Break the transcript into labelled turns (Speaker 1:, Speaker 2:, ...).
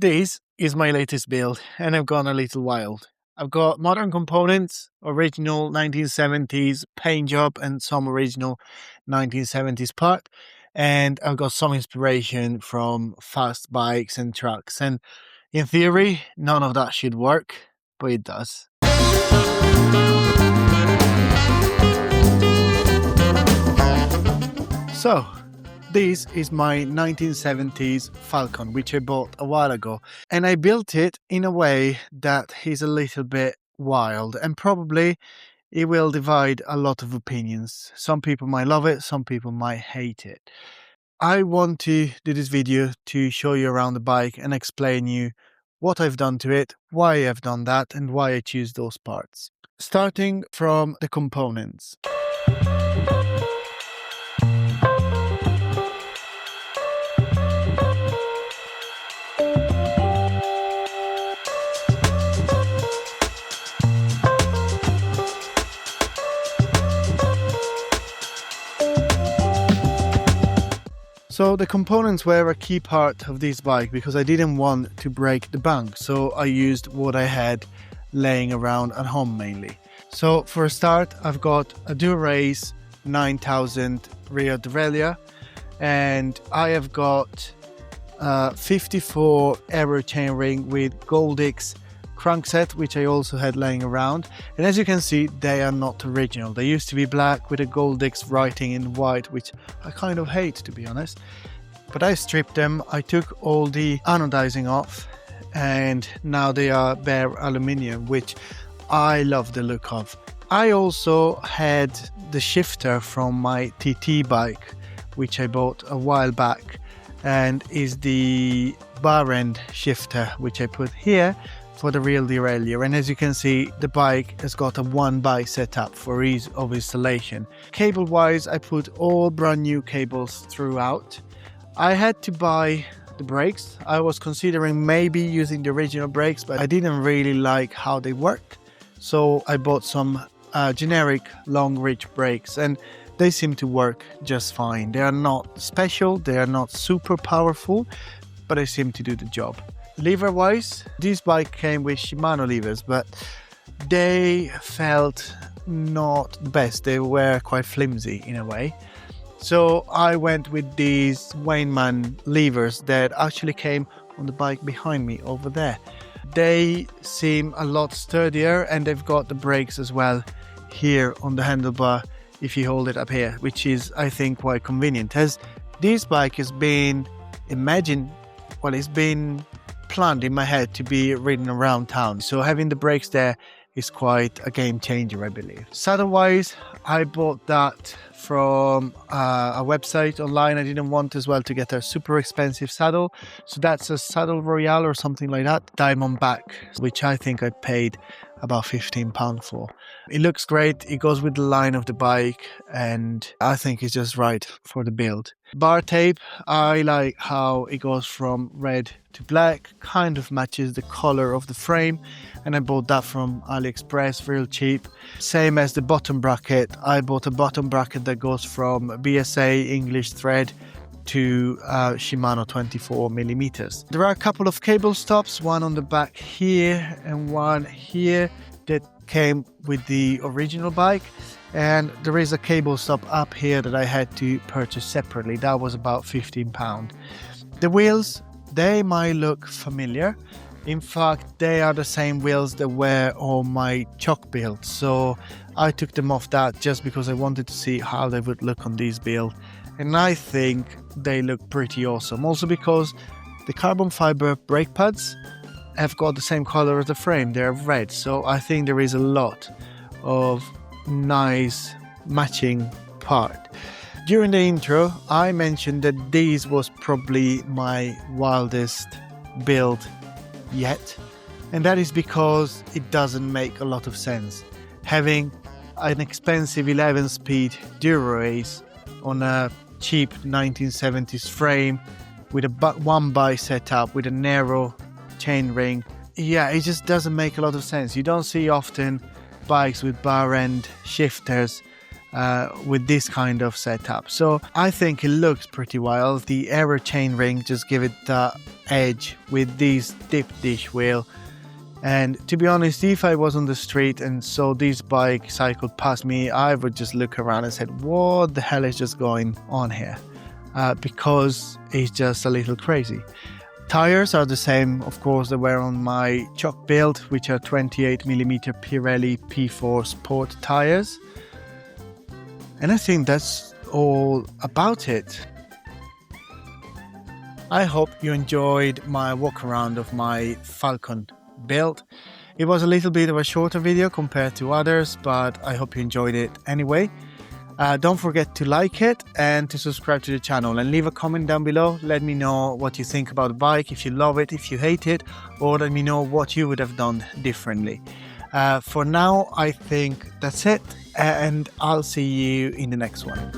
Speaker 1: This is my latest build and I've gone a little wild. I've got modern components, original 1970s paint job and some original 1970s part. And I've got some inspiration from fast bikes and trucks. And in theory, none of that should work, but it does. So, this is my 1970s Falcon, which I bought a while ago. And I built it in a way that is a little bit wild and probably it will divide a lot of opinions. Some people might love it, some people might hate it. I want to do this video to show you around the bike and explain you what I've done to it, why I've done that, and why I choose those parts. Starting from the components. So the components were a key part of this bike because I didn't want to break the bank, so I used what I had laying around at home mainly. So for a start, I've got a Dura-Ace 9000 rear derailleur, and I have got 54 aero chainring with Goldix crankset, which I also had laying around. And as you can see, they are not original. They used to be black with a Goldix writing in white, which I kind of hate, to be honest. But I stripped them, I took all the anodizing off, and now they are bare aluminium, which I love the look of. I also had the shifter from my TT bike, which I bought a while back, and is the bar end shifter, which I put here for the real derailleur. And as you can see, the bike has got a one by setup for ease of installation. Cable wise, I put all brand new cables throughout. I had to buy the brakes. I was considering maybe using the original brakes, but I didn't really like how they worked. So I bought some generic long reach brakes, and they seem to work just fine. They are not special, they are not super powerful, but they seem to do the job. Lever wise, this bike came with Shimano levers, but they felt not the best. They were quite flimsy in a way. So I went with these Weinmann levers that actually came on the bike behind me over there. They seem a lot sturdier, and they've got the brakes as well here on the handlebar if you hold it up here, which is, I think, quite convenient, as this bike has been it's been planned in my head to be ridden around town. So having the brakes there is quite a game changer, I believe. Saddle wise, I bought that from a website online. I didn't want as well to get a super expensive saddle, so that's a Saddle Royale or something like that, Diamondback, which I think I paid about £15 for. It looks great, it goes with the line of the bike, and I think it's just right for the build. Bar tape, I like how it goes from red to black, kind of matches the color of the frame, and I bought that from AliExpress, real cheap. Same as the bottom bracket, I bought a bottom bracket that goes from BSA English thread to Shimano 24mm. There are a couple of cable stops, one on the back here and one here, that came with the original bike, and there is a cable stop up here that I had to purchase separately. That was about £15. The wheels, they might look familiar. In fact, they are the same wheels that were on my chalk build, so I took them off that just because I wanted to see how they would look on this build, and I think they look pretty awesome. Also because the carbon fiber brake pads have got the same color as the frame, they're red, so I think there is a lot of nice matching part. During the intro, I mentioned that this was probably my wildest build yet, and that is because it doesn't make a lot of sense. Having an expensive 11-speed Dura-Ace on a cheap 1970s frame with a one by setup with a narrow chain ring, it just doesn't make a lot of sense. You don't see often bikes with bar end shifters with this kind of setup, so I think it looks pretty wild. The aero chain ring just give it that edge with this deep dish wheel. And to be honest, if I was on the street and saw this bike cycled past me, I would just look around and said, what the hell is just going on here? Because it's just a little crazy. Tires are the same, of course, they were on my chock build, which are 28mm Pirelli P4 Sport tires. And I think that's all about it. I hope you enjoyed my walk around of my Falcon build. It was a little bit of a shorter video compared to others, but I hope you enjoyed it anyway. Don't forget to like it and to subscribe to the channel, and leave a comment down below. Let me know what you think about the bike, if you love it, if you hate it, or let me know what you would have done differently. For now, I think that's it, and I'll see you in the next one.